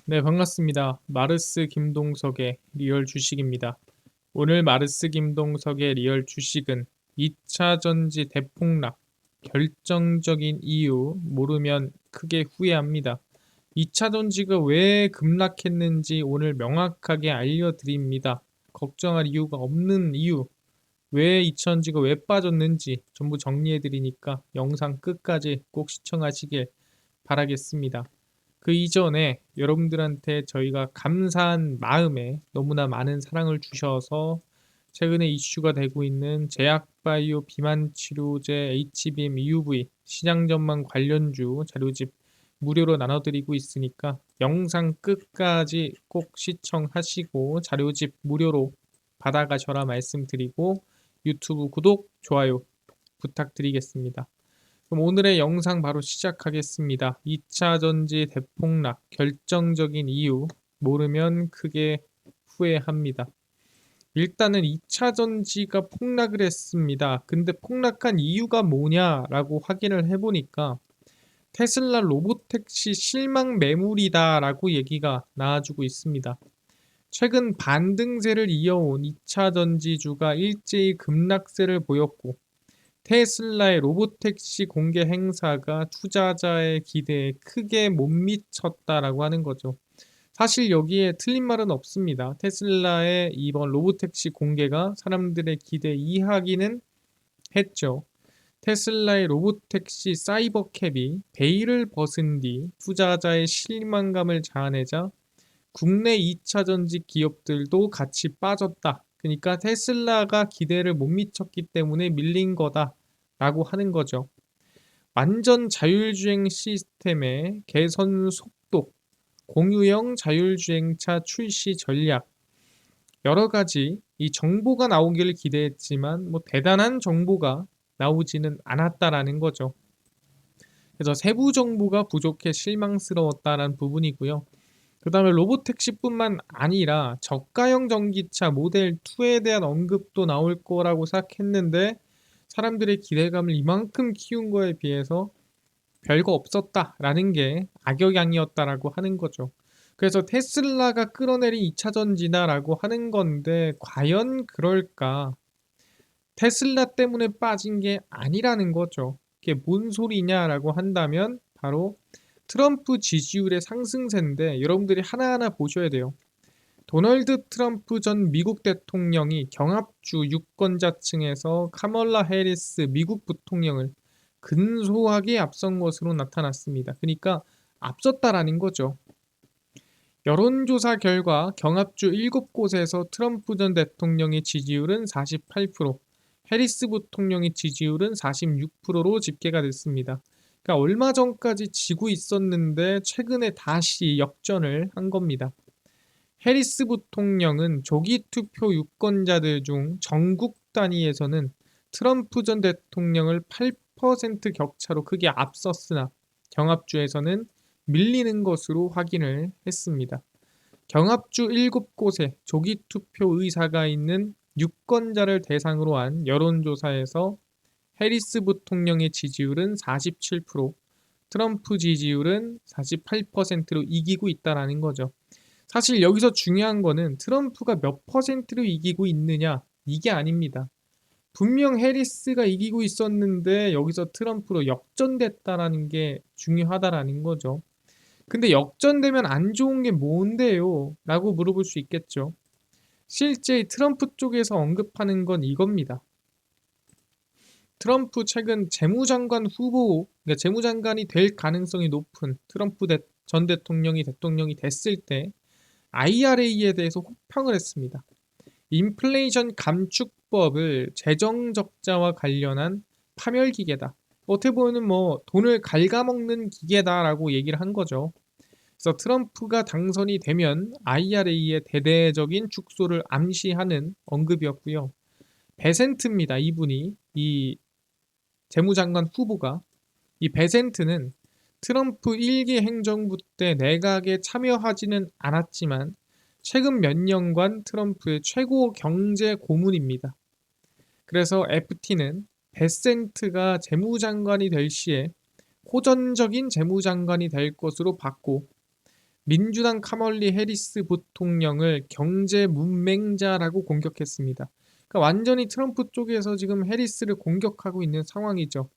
네, 반갑습니다. 마르스 김동석의 리얼 주식입니다. 오늘 마르스 김동석의 리얼 주식은 2차 전지 대폭락, 결정적인 이유 모르면 크게 후회합니다. 2차 전지가 왜 급락했는지 오늘 명확하게 알려드립니다. 걱정할 이유가 없는 이유, 왜 2차 전지가 왜 빠졌는지 전부 정리해드리니까 영상 끝까지 꼭 시청하시길 바라겠습니다. 그 이전에 여러분들한테 저희가 감사한 마음에 너무나 많은 사랑을 주셔서 최근에 이슈가 되고 있는 제약바이오 비만치료제 HBM EUV 시장 전망 관련주 자료집 무료로 나눠드리고 있으니까 영상 끝까지 꼭 시청하시고 자료집 무료로 받아가셔라 말씀드리고 유튜브 구독, 좋아요 부탁드리겠습니다. 그럼 오늘의 영상 바로 시작하겠습니다. 2차 전지 대폭락 결정적인 이유 모르면 크게 후회합니다. 일단은 2차 전지가 폭락을 했습니다. 근데 폭락한 이유가 뭐냐라고 확인을 해보니까 테슬라 로보택시 실망 매물이다라고 얘기가 나와주고 있습니다. 최근 반등세를 이어온 2차 전지주가 일제히 급락세를 보였고 테슬라의 로보택시 공개 행사가 투자자의 기대에 크게 못 미쳤다라고 하는 거죠. 사실 여기에 틀린 말은 없습니다. 테슬라의 이번 로보택시 공개가 사람들의 기대 이하기는 했죠. 테슬라의 로보택시 사이버캡이 베일을 벗은 뒤 투자자의 실망감을 자아내자 국내 2차 전지 기업들도 같이 빠졌다. 그러니까 테슬라가 기대를 못 미쳤기 때문에 밀린 거다라고 하는 거죠. 완전 자율주행 시스템의 개선 속도, 공유형 자율주행차 출시 전략, 여러 가지 이 정보가 나오기를 기대했지만 뭐 대단한 정보가 나오지는 않았다라는 거죠. 그래서 세부 정보가 부족해 실망스러웠다라는 부분이고요. 그 다음에 로보택시뿐만 아니라 저가형 전기차 모델 2에 대한 언급도 나올 거라고 생각했는데 사람들의 기대감을 이만큼 키운 거에 비해서 별거 없었다라는 게 악영향이었다라고 하는 거죠. 그래서 테슬라가 끌어내린 2차 전지다라고 하는 건데 과연 그럴까? 테슬라 때문에 빠진 게 아니라는 거죠. 이게 뭔 소리냐라고 한다면 바로 트럼프 지지율의 상승세인데 여러분들이 하나하나 보셔야 돼요. 도널드 트럼프 전 미국 대통령이 경합주 유권자층에서 카멀라 해리스 미국 부통령을 근소하게 앞선 것으로 나타났습니다. 그러니까 앞섰다라는 거죠. 여론조사 결과 경합주 7곳에서 트럼프 전 대통령의 지지율은 48%, 해리스 부통령의 지지율은 46%로 집계가 됐습니다. 그러니까 얼마 전까지 지고 있었는데 최근에 다시 역전을 한 겁니다. 해리스 부통령은 조기 투표 유권자들 중 전국 단위에서는 트럼프 전 대통령을 8% 격차로 크게 앞섰으나 경합주에서는 밀리는 것으로 확인을 했습니다. 경합주 7곳에 조기 투표 의사가 있는 유권자를 대상으로 한 여론조사에서 해리스 부통령의 지지율은 47%, 트럼프 지지율은 48%로 이기고 있다는 거죠. 사실 여기서 중요한 거는 트럼프가 몇 퍼센트로 이기고 있느냐 이게 아닙니다. 분명 해리스가 이기고 있었는데 여기서 트럼프로 역전됐다라는 게 중요하다라는 거죠. 근데 역전되면 안 좋은 게 뭔데요? 라고 물어볼 수 있겠죠. 실제 트럼프 쪽에서 언급하는 건 이겁니다. 트럼프 최근 재무장관 후보, 그러니까 재무장관이 될 가능성이 높은 트럼프 전 대통령이 됐을 때 IRA에 대해서 호평을 했습니다. 인플레이션 감축법을 재정 적자와 관련한 파멸 기계다. 어떻게 보면 뭐 돈을 갉아먹는 기계다라고 얘기를 한 거죠. 그래서 트럼프가 당선이 되면 IRA의 대대적인 축소를 암시하는 언급이었고요. 베센트입니다. 이분이 이 재무장관 후보가 이 베센트는 트럼프 1기 행정부 때 내각에 참여하지는 않았지만 최근 몇 년간 트럼프의 최고 경제 고문입니다. 그래서 FT는 베센트가 재무장관이 될 시에 호전적인 재무장관이 될 것으로 봤고 민주당 카멀리 해리스 부통령을 경제 문맹자라고 공격했습니다. 그러니까 완전히 트럼프 쪽에서 지금 해리스를 공격하고 있는 상황이죠.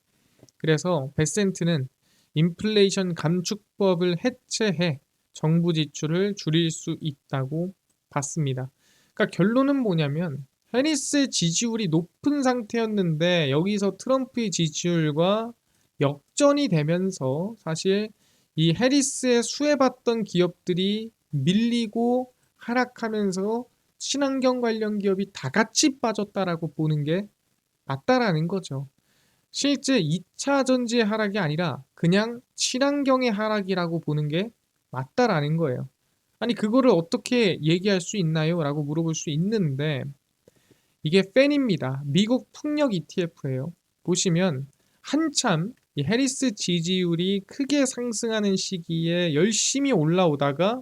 그래서 베센트는 인플레이션 감축법을 해체해 정부 지출을 줄일 수 있다고 봤습니다. 그러니까 결론은 뭐냐면 해리스의 지지율이 높은 상태였는데 여기서 트럼프의 지지율과 역전이 되면서 사실 이 해리스의 수혜받던 기업들이 밀리고 하락하면서 친환경 관련 기업이 다 같이 빠졌다라고 보는 게 맞다라는 거죠. 실제 2차 전지의 하락이 아니라 그냥 친환경의 하락이라고 보는 게 맞다라는 거예요. 아니 그거를 어떻게 얘기할 수 있나요? 라고 물어볼 수 있는데 이게 팬입니다. 미국 풍력 ETF예요. 보시면 한참 이 해리스 지지율이 크게 상승하는 시기에 열심히 올라오다가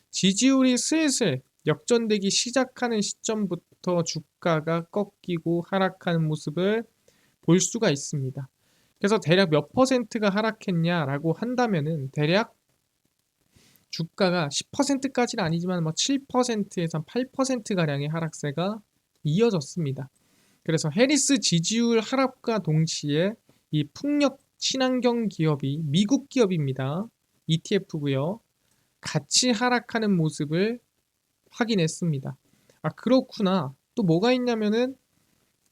지지율이 슬슬 역전되기 시작하는 시점부터 주가가 꺾이고 하락하는 모습을 볼 수가 있습니다. 그래서 대략 몇 퍼센트가 하락했냐라고 한다면은 대략 주가가 10%까지는 아니지만 뭐 7%에서 8%가량의 하락세가 이어졌습니다. 그래서 해리스 지지율 하락과 동시에 이 풍력 친환경 기업이 미국 기업입니다. ETF고요. 같이 하락하는 모습을 확인했습니다. 아 그렇구나. 또 뭐가 있냐면은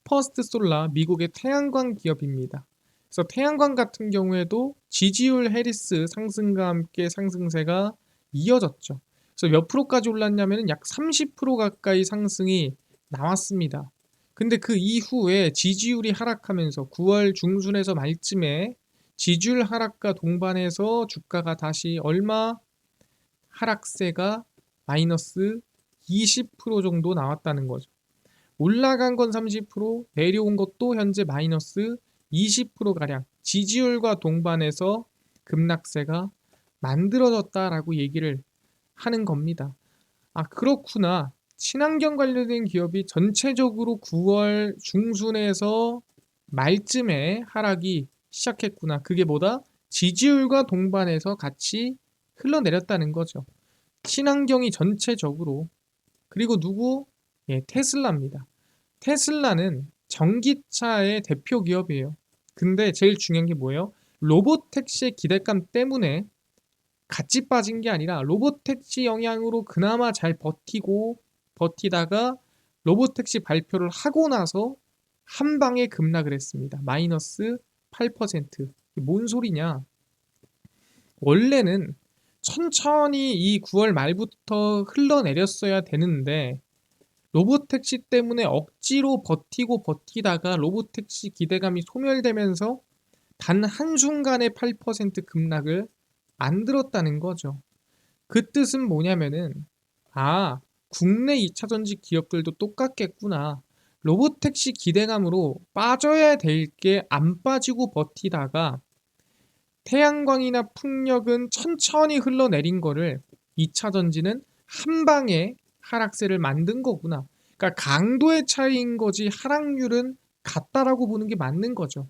퍼스트 솔라 미국의 태양광 기업입니다. 그래서 태양광 같은 경우에도 지지율 해리스 상승과 함께 상승세가 이어졌죠. 그래서 몇 프로까지 올랐냐면 약 30% 가까이 상승이 나왔습니다. 근데 그 이후에 지지율이 하락하면서 9월 중순에서 말쯤에 지지율 하락과 동반해서 주가가 다시 얼마 하락세가 마이너스 20% 정도 나왔다는 거죠. 올라간 건 30%, 내려온 것도 현재 마이너스 20%가량 지지율과 동반해서 급락세가 만들어졌다라고 얘기를 하는 겁니다. 아, 그렇구나. 친환경 관련된 기업이 전체적으로 9월 중순에서 말쯤에 하락이 시작했구나. 그게 뭐다? 지지율과 동반해서 같이 흘러내렸다는 거죠. 친환경이 전체적으로. 그리고 누구? 예, 테슬라입니다. 테슬라는 전기차의 대표 기업이에요. 근데 제일 중요한 게 뭐예요? 로보택시의 기대감 때문에 같이 빠진 게 아니라 로보택시 영향으로 그나마 잘 버티다가 로보택시 발표를 하고 나서 한 방에 급락을 했습니다. 마이너스 8%. 이게 뭔 소리냐? 원래는 천천히 이 9월 말부터 흘러내렸어야 되는데 로보택시 때문에 억지로 버티다가 로보택시 기대감이 소멸되면서 단 한순간에 8% 급락을 만들었다는 거죠. 그 뜻은 뭐냐면은 아, 국내 2차전지 기업들도 똑같겠구나. 로보택시 기대감으로 빠져야 될 게 안 빠지고 버티다가 태양광이나 풍력은 천천히 흘러내린 거를 2차전지는 한 방에 하락세를 만든 거구나. 그러니까 강도의 차이인 거지 하락률은 같다라고 보는 게 맞는 거죠.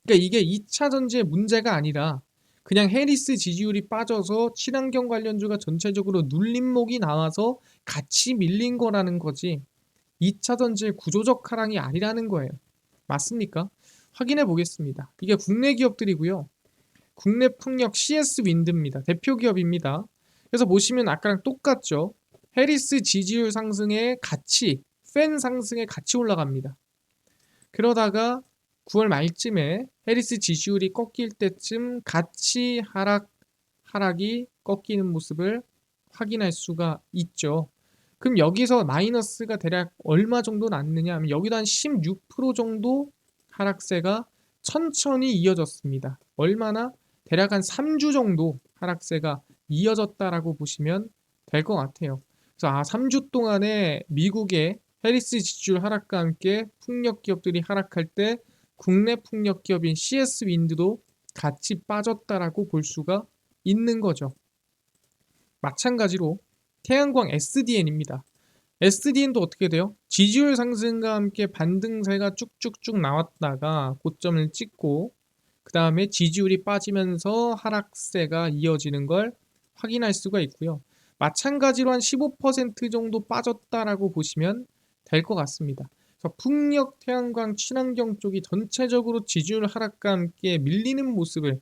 그러니까 이게 2차전지의 문제가 아니라 그냥 해리스 지지율이 빠져서 친환경 관련주가 전체적으로 눌림목이 나와서 같이 밀린 거라는 거지 2차전지의 구조적 하락이 아니라는 거예요. 맞습니까? 확인해 보겠습니다. 이게 국내 기업들이고요. 국내 풍력 CS 윈드입니다. 대표 기업입니다. 그래서 보시면 아까랑 똑같죠. 해리스 지지율 상승에 같이 팬 상승에 같이 올라갑니다. 그러다가 9월 말쯤에 해리스 지지율이 꺾일 때쯤 같이 하락이 꺾이는 모습을 확인할 수가 있죠. 그럼 여기서 마이너스가 대략 얼마 정도 났느냐 하면 여기도 한 16% 정도 하락세가 천천히 이어졌습니다. 얼마나? 대략 한 3주 정도 하락세가 이어졌다라고 보시면 될 것 같아요. 그래서 3주 동안에 미국의 해리스 지지율 하락과 함께 풍력 기업들이 하락할 때 국내 풍력 기업인 CS 윈드도 같이 빠졌다라고 볼 수가 있는 거죠. 마찬가지로 태양광 SDN입니다. SDN도 어떻게 돼요? 지지율 상승과 함께 반등세가 쭉쭉쭉 나왔다가 고점을 찍고 그 다음에 지지율이 빠지면서 하락세가 이어지는 걸 확인할 수가 있고요. 마찬가지로 한 15% 정도 빠졌다라고 보시면 될 것 같습니다. 그래서 풍력, 태양광, 친환경 쪽이 전체적으로 지지율 하락과 함께 밀리는 모습을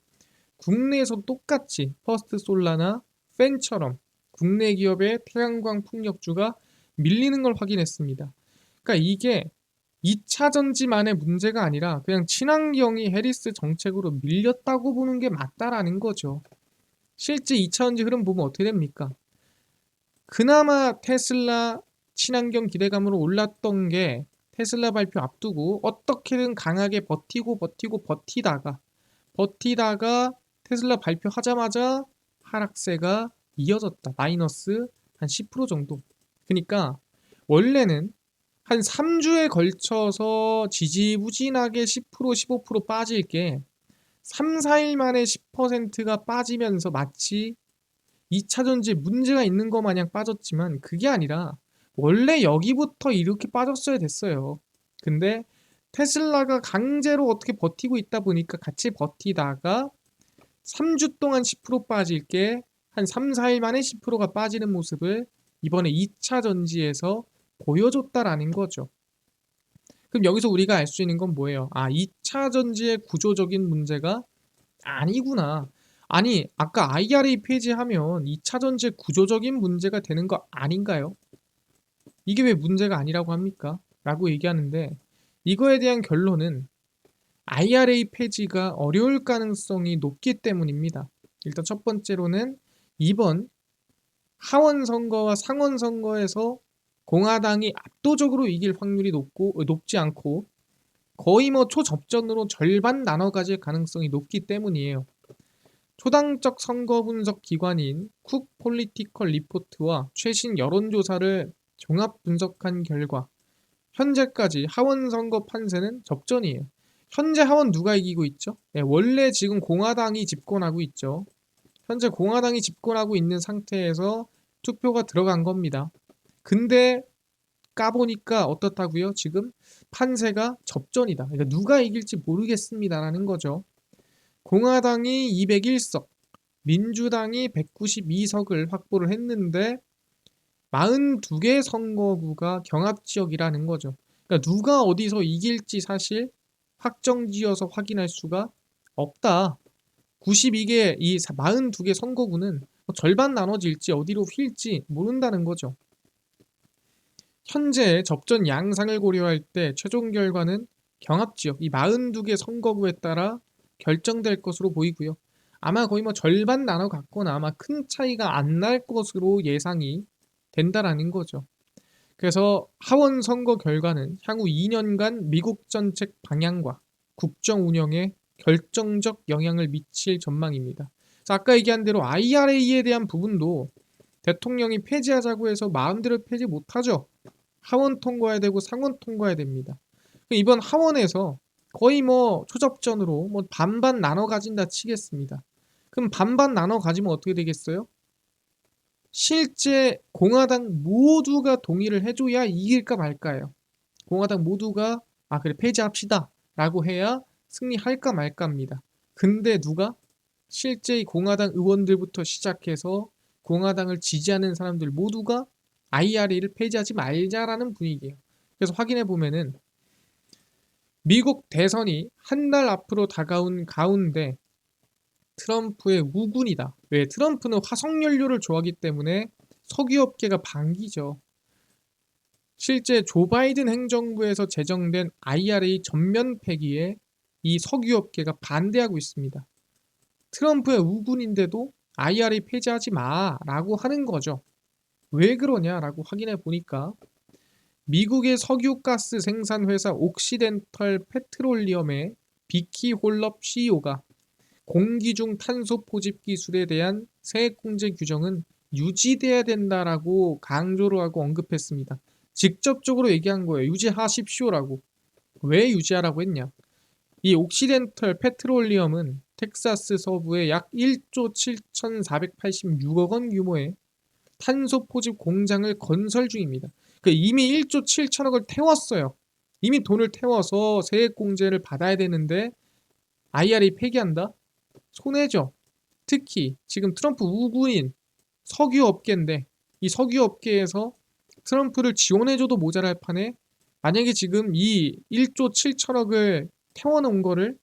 국내에서 똑같이 퍼스트솔라나 펜처럼 국내 기업의 태양광 풍력주가 밀리는 걸 확인했습니다. 그러니까 이게 2차 전지만의 문제가 아니라 그냥 친환경이 해리스 정책으로 밀렸다고 보는 게 맞다라는 거죠. 실제 2차 전지 흐름 보면 어떻게 됩니까? 그나마 테슬라 친환경 기대감으로 올랐던 게 테슬라 발표 앞두고 어떻게든 강하게 버티다가 테슬라 발표하자마자 하락세가 이어졌다. 마이너스 한 10% 정도. 그러니까 원래는 한 3주에 걸쳐서 지지부진하게 10% 15% 빠질 게 3, 4일 만에 10%가 빠지면서 마치 2차 전지에 문제가 있는 것 마냥 빠졌지만 그게 아니라 원래 여기부터 이렇게 빠졌어야 됐어요. 근데 테슬라가 강제로 어떻게 버티고 있다 보니까 같이 버티다가 3주 동안 10% 빠질 게 한 3, 4일 만에 10%가 빠지는 모습을 이번에 2차 전지에서 보여줬다라는 거죠. 그럼 여기서 우리가 알 수 있는 건 뭐예요? 아, 2차 전지의 구조적인 문제가 아니구나. 아니, 아까 IRA 폐지하면 2차 전지의 구조적인 문제가 되는 거 아닌가요? 이게 왜 문제가 아니라고 합니까? 라고 얘기하는데 이거에 대한 결론은 IRA 폐지가 어려울 가능성이 높기 때문입니다. 일단 첫 번째로는 이번 하원 선거와 상원 선거에서 공화당이 압도적으로 이길 확률이 높지 않고 거의 뭐 초접전으로 절반 나눠 가질 가능성이 높기 때문이에요. 초당적 선거 분석 기관인 쿡 폴리티컬 리포트와 최신 여론조사를 종합 분석한 결과 현재까지 하원 선거 판세는 접전이에요. 현재 하원 누가 이기고 있죠? 네, 원래 지금 공화당이 집권하고 있죠. 현재 공화당이 집권하고 있는 상태에서 투표가 들어간 겁니다. 근데 까보니까 어떻다고요? 지금 판세가 접전이다. 그러니까 누가 이길지 모르겠습니다라는 거죠. 공화당이 201석, 민주당이 192석을 확보를 했는데 42개 선거구가 경합지역이라는 거죠. 그러니까 누가 어디서 이길지 사실 확정지어서 확인할 수가 없다. 92개, 이 42개 선거구는 절반 나눠질지 어디로 휠지 모른다는 거죠. 현재 접전 양상을 고려할 때 최종 결과는 경합지역, 이 42개 선거구에 따라 결정될 것으로 보이고요. 아마 거의 뭐 절반 나눠 갖거나 아마 큰 차이가 안 날 것으로 예상이 된다라는 거죠. 그래서 하원 선거 결과는 향후 2년간 미국 정책 방향과 국정 운영에 결정적 영향을 미칠 전망입니다. 아까 얘기한 대로 IRA에 대한 부분도 대통령이 폐지하자고 해서 마음대로 폐지 못하죠. 하원 통과해야 되고 상원 통과해야 됩니다. 이번 하원에서 거의 뭐 초접전으로 뭐 반반 나눠 가진다 치겠습니다. 그럼 반반 나눠 가지면 어떻게 되겠어요? 실제 공화당 모두가 동의를 해줘야 이길까 말까요? 공화당 모두가 아 그래 폐지합시다 라고 해야 승리할까 말까입니다. 근데 누가? 실제 공화당 의원들부터 시작해서 공화당을 지지하는 사람들 모두가 IRA를 폐지하지 말자라는 분위기예요. 그래서 확인해 보면은 미국 대선이 한 달 앞으로 다가온 가운데 트럼프의 우군이다. 왜? 트럼프는 화석연료를 좋아하기 때문에 석유업계가 반기죠. 실제 조 바이든 행정부에서 제정된 IRA 전면 폐기에 이 석유업계가 반대하고 있습니다. 트럼프의 우군인데도 IRA 폐지하지 마라고 하는 거죠. 왜 그러냐라고 확인해 보니까 미국의 석유가스 생산 회사 옥시덴털 페트롤리엄의 비키 홀럽 CEO가 공기 중 탄소 포집 기술에 대한 세액공제 규정은 유지돼야 된다라고 강조를 하고 언급했습니다. 직접적으로 얘기한 거예요. 유지하십시오라고. 왜 유지하라고 했냐? 이 옥시덴털 페트롤리엄은 텍사스 서부에 약 1조 7,486억 원 규모의 탄소 포집 공장을 건설 중입니다. 이미 1조 7천억을 태웠어요. 이미 돈을 태워서 세액공제를 받아야 되는데 IRA 폐기한다? 손해죠. 특히 지금 트럼프 우군인 석유 업계인데 이 석유 업계에서 트럼프를 지원해줘도 모자랄 판에 만약에 지금 이 1조 7천억을 태워놓은 거를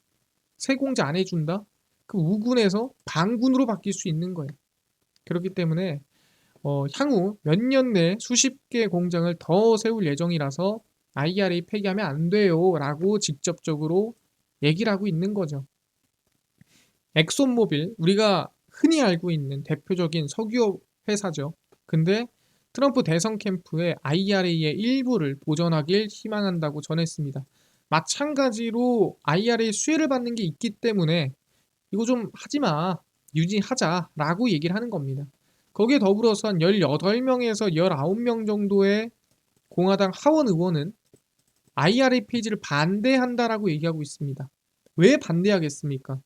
세공제 안 해준다? 그 우군에서 반군으로 바뀔 수 있는 거예요. 그렇기 때문에 향후 몇 년 내에 수십 개 공장을 더 세울 예정이라서 IRA 폐기하면 안 돼요 라고 직접적으로 얘기를 하고 있는 거죠. 엑손모빌, 우리가 흔히 알고 있는 대표적인 석유업 회사죠. 근데 트럼프 대선 캠프에 IRA의 일부를 보전하길 희망한다고 전했습니다. 마찬가지로 IRA 수혜를 받는 게 있기 때문에 이거 좀 하지 마, 유지하자라고 얘기를 하는 겁니다. 거기에 더불어서 한 18명에서 19명 정도의 공화당 하원 의원은 IRA 폐지를 반대한다라고 얘기하고 있습니다. 왜 반대하겠습니까?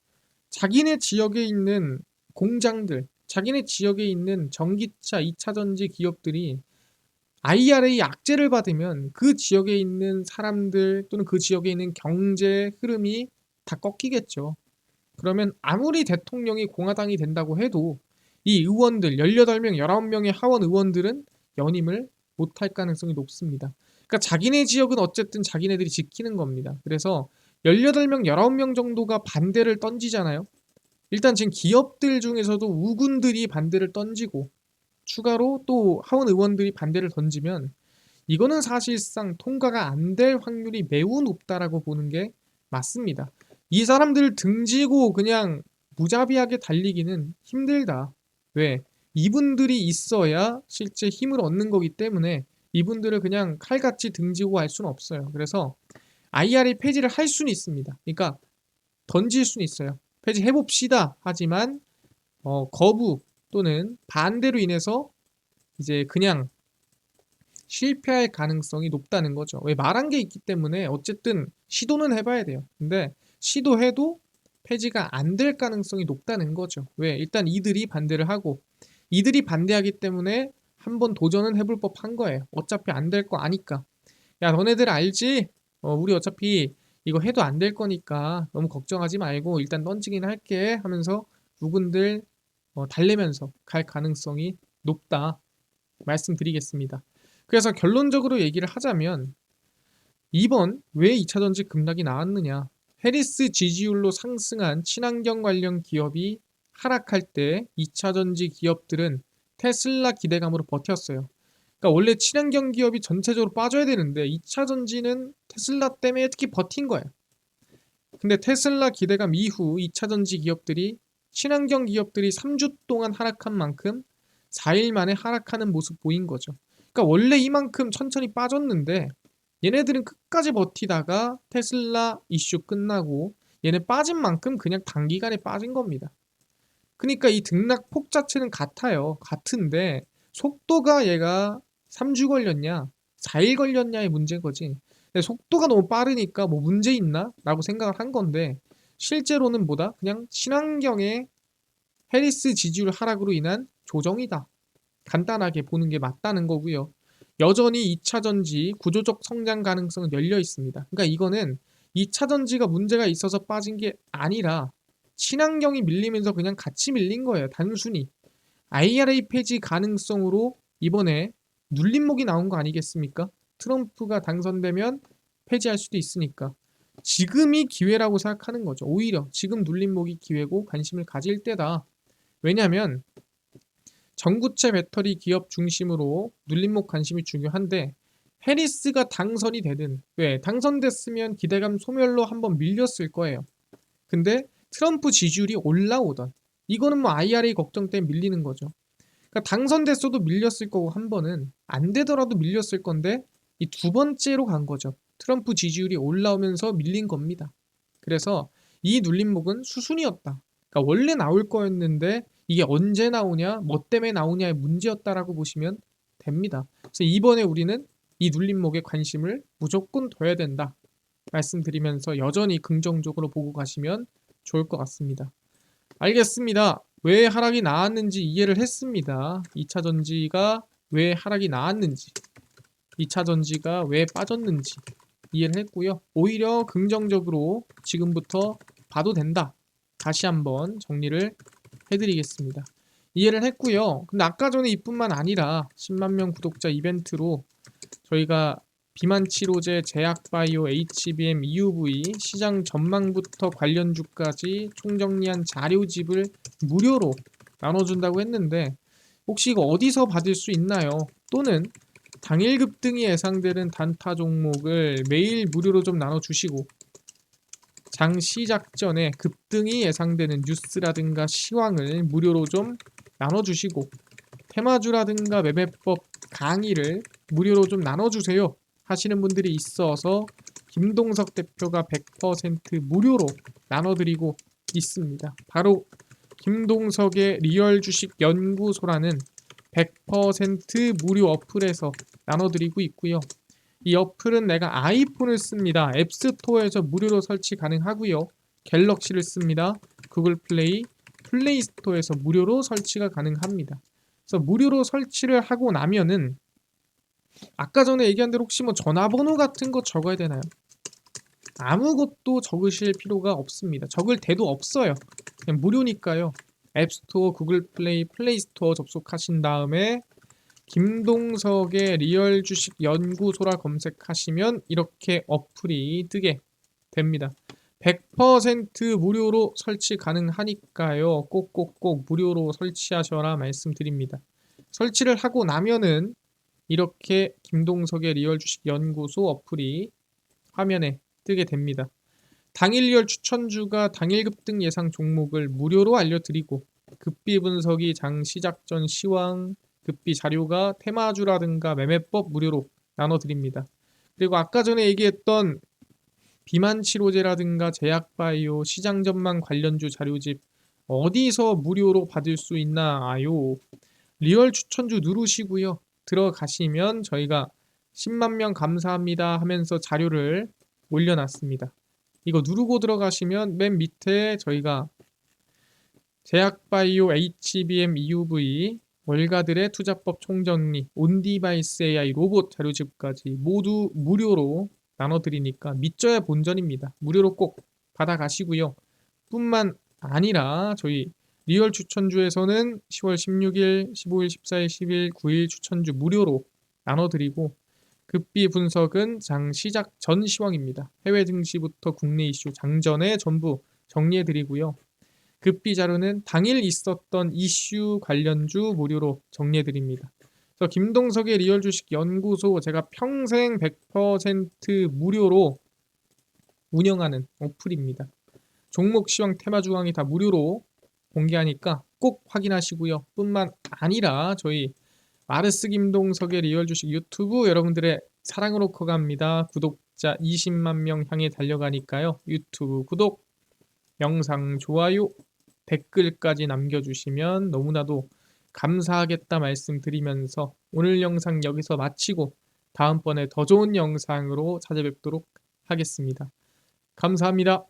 자기네 지역에 있는 공장들, 자기네 지역에 있는 전기차, 2차전지 기업들이 IRA 악재를 받으면 그 지역에 있는 사람들 또는 그 지역에 있는 경제 흐름이 다 꺾이겠죠. 그러면 아무리 대통령이 공화당이 된다고 해도 이 의원들 18명, 19명의 하원 의원들은 연임을 못할 가능성이 높습니다. 그러니까 자기네 지역은 어쨌든 자기네들이 지키는 겁니다. 그래서 18명, 19명 정도가 반대를 던지잖아요. 일단 지금 기업들 중에서도 우군들이 반대를 던지고 추가로 또 하원 의원들이 반대를 던지면 이거는 사실상 통과가 안 될 확률이 매우 높다라고 보는 게 맞습니다. 이 사람들을 등지고 그냥 무자비하게 달리기는 힘들다. 왜? 이분들이 있어야 실제 힘을 얻는 거기 때문에 이분들을 그냥 칼같이 등지고 갈 수는 없어요. 그래서 IRA 폐지를 할 수는 있습니다. 그러니까 던질 수는 있어요. 폐지해봅시다. 하지만 거부 또는 반대로 인해서 이제 그냥 실패할 가능성이 높다는 거죠. 왜 말한 게 있기 때문에 어쨌든 시도는 해봐야 돼요. 근데 시도해도 폐지가 안 될 가능성이 높다는 거죠. 왜? 일단 이들이 반대를 하고 이들이 반대하기 때문에 한번 도전은 해볼 법한 거예요. 어차피 안 될 거 아니까. 야, 너네들 알지? 우리 어차피 이거 해도 안 될 거니까 너무 걱정하지 말고 일단 던지긴 할게 하면서 누군들 달래면서 갈 가능성이 높다 말씀드리겠습니다. 그래서 결론적으로 얘기를 하자면 이번 왜 2차전지 급락이 나왔느냐, 해리스 지지율로 상승한 친환경 관련 기업이 하락할 때 2차전지 기업들은 테슬라 기대감으로 버텼어요. 그러니까 원래 친환경 기업이 전체적으로 빠져야 되는데 2차전지는 테슬라 때문에 특히 버틴 거예요. 근데 테슬라 기대감 이후 2차전지 기업들이 친환경 기업들이 3주 동안 하락한 만큼 4일 만에 하락하는 모습 보인 거죠. 그러니까 원래 이만큼 천천히 빠졌는데 얘네들은 끝까지 버티다가 테슬라 이슈 끝나고 얘네 빠진 만큼 그냥 단기간에 빠진 겁니다. 그러니까 이 등락폭 자체는 같아요. 같은데 속도가 얘가 3주 걸렸냐 4일 걸렸냐의 문제인 거지. 근데 속도가 너무 빠르니까 뭐 문제 있나? 라고 생각을 한 건데 실제로는 뭐다? 그냥 친환경의 해리스 지지율 하락으로 인한 조정이다. 간단하게 보는 게 맞다는 거고요. 여전히 2차전지 구조적 성장 가능성은 열려 있습니다. 그러니까 이거는 2차전지가 문제가 있어서 빠진 게 아니라 친환경이 밀리면서 그냥 같이 밀린 거예요. 단순히. IRA 폐지 가능성으로 이번에 눌림목이 나온 거 아니겠습니까? 트럼프가 당선되면 폐지할 수도 있으니까. 지금이 기회라고 생각하는 거죠. 오히려 지금 눌림목이 기회고 관심을 가질 때다. 왜냐하면 전구체 배터리 기업 중심으로 눌림목 관심이 중요한데 해리스가 당선이 되든 왜 당선됐으면 기대감 소멸로 한번 밀렸을 거예요. 근데 트럼프 지지율이 올라오던 이거는 뭐 IRA 걱정 때문에 밀리는 거죠. 그러니까 당선됐어도 밀렸을 거고 한 번은 안 되더라도 밀렸을 건데 이 두 번째로 간 거죠. 트럼프 지지율이 올라오면서 밀린 겁니다. 그래서 이 눌림목은 수순이었다. 그러니까 원래 나올 거였는데 이게 언제 나오냐, 뭐 때문에 나오냐의 문제였다라고 보시면 됩니다. 그래서 이번에 우리는 이 눌림목에 관심을 무조건 둬야 된다. 말씀드리면서 여전히 긍정적으로 보고 가시면 좋을 것 같습니다. 알겠습니다. 왜 하락이 나왔는지 이해를 했습니다. 2차 전지가 왜 하락이 나왔는지, 2차 전지가 왜 빠졌는지 이해를 했고요. 오히려 긍정적으로 지금부터 봐도 된다. 다시 한번 정리를 해드리겠습니다. 이해를 했고요. 근데 아까 전에 이뿐만 아니라 10만 명 구독자 이벤트로 저희가 비만 치료제, 제약바이오, HBM, EUV 시장 전망부터 관련주까지 총정리한 자료집을 무료로 나눠준다고 했는데 혹시 이거 어디서 받을 수 있나요? 또는 당일 급등이 예상되는 단타 종목을 매일 무료로 좀 나눠주시고 장 시작 전에 급등이 예상되는 뉴스라든가 시황을 무료로 좀 나눠주시고 테마주라든가 매매법 강의를 무료로 좀 나눠주세요 하시는 분들이 있어서 김동석 대표가 100% 무료로 나눠드리고 있습니다. 바로 김동석의 리얼 주식 연구소라는 100% 무료 어플에서 나눠드리고 있고요. 이 어플은 내가 아이폰을 씁니다. 앱스토어에서 무료로 설치 가능하고요. 갤럭시를 씁니다. 구글 플레이, 플레이 스토어에서 무료로 설치가 가능합니다. 그래서 무료로 설치를 하고 나면은 아까 전에 얘기한 대로 혹시 뭐 전화번호 같은 거 적어야 되나요? 아무것도 적으실 필요가 없습니다. 적을 데도 없어요. 그냥 무료니까요. 앱스토어, 구글 플레이, 플레이 스토어 접속하신 다음에 김동석의 리얼 주식 연구소라 검색하시면 이렇게 어플이 뜨게 됩니다. 100% 무료로 설치 가능하니까요. 꼭꼭꼭 무료로 설치하셔라 말씀드립니다. 설치를 하고 나면은 이렇게 김동석의 리얼 주식 연구소 어플이 화면에 뜨게 됩니다. 당일 리얼 추천주가 당일 급등 예상 종목을 무료로 알려드리고 급비 분석이 장 시작 전 시황, 급비 자료가 테마주라든가 매매법 무료로 나눠드립니다. 그리고 아까 전에 얘기했던 비만 치료제라든가 제약바이오 시장 전망 관련주 자료집 어디서 무료로 받을 수 있나요? 리얼 추천주 누르시고요. 들어가시면 저희가 10만 명 감사합니다 하면서 자료를 올려놨습니다. 이거 누르고 들어가시면 맨 밑에 저희가 제약바이오, HBM, EUV, 월가들의 투자법 총정리, 온디바이스 AI 로봇 자료집까지 모두 무료로 나눠드리니까 믿져야 본전입니다. 무료로 꼭 받아가시고요. 뿐만 아니라 저희 리얼 추천주에서는 10월 16일, 15일, 14일, 10일, 9일 추천주 무료로 나눠드리고 급비 분석은 장 시작 전 시황입니다. 해외 증시부터 국내 이슈 장전에 전부 정리해드리고요. 급비 자료는 당일 있었던 이슈 관련주 무료로 정리해드립니다. 그래서 김동석의 리얼 주식 연구소 제가 평생 100% 무료로 운영하는 어플입니다. 종목 시황 테마 주황이 다 무료로 공개하니까 꼭 확인하시고요. 뿐만 아니라 저희 마르스 김동석의 리얼 주식 유튜브 여러분들의 사랑으로 커갑니다. 구독자 20만 명 향해 달려가니까요. 유튜브 구독, 영상 좋아요, 댓글까지 남겨주시면 너무나도 감사하겠다 말씀드리면서 오늘 영상 여기서 마치고 다음번에 더 좋은 영상으로 찾아뵙도록 하겠습니다. 감사합니다.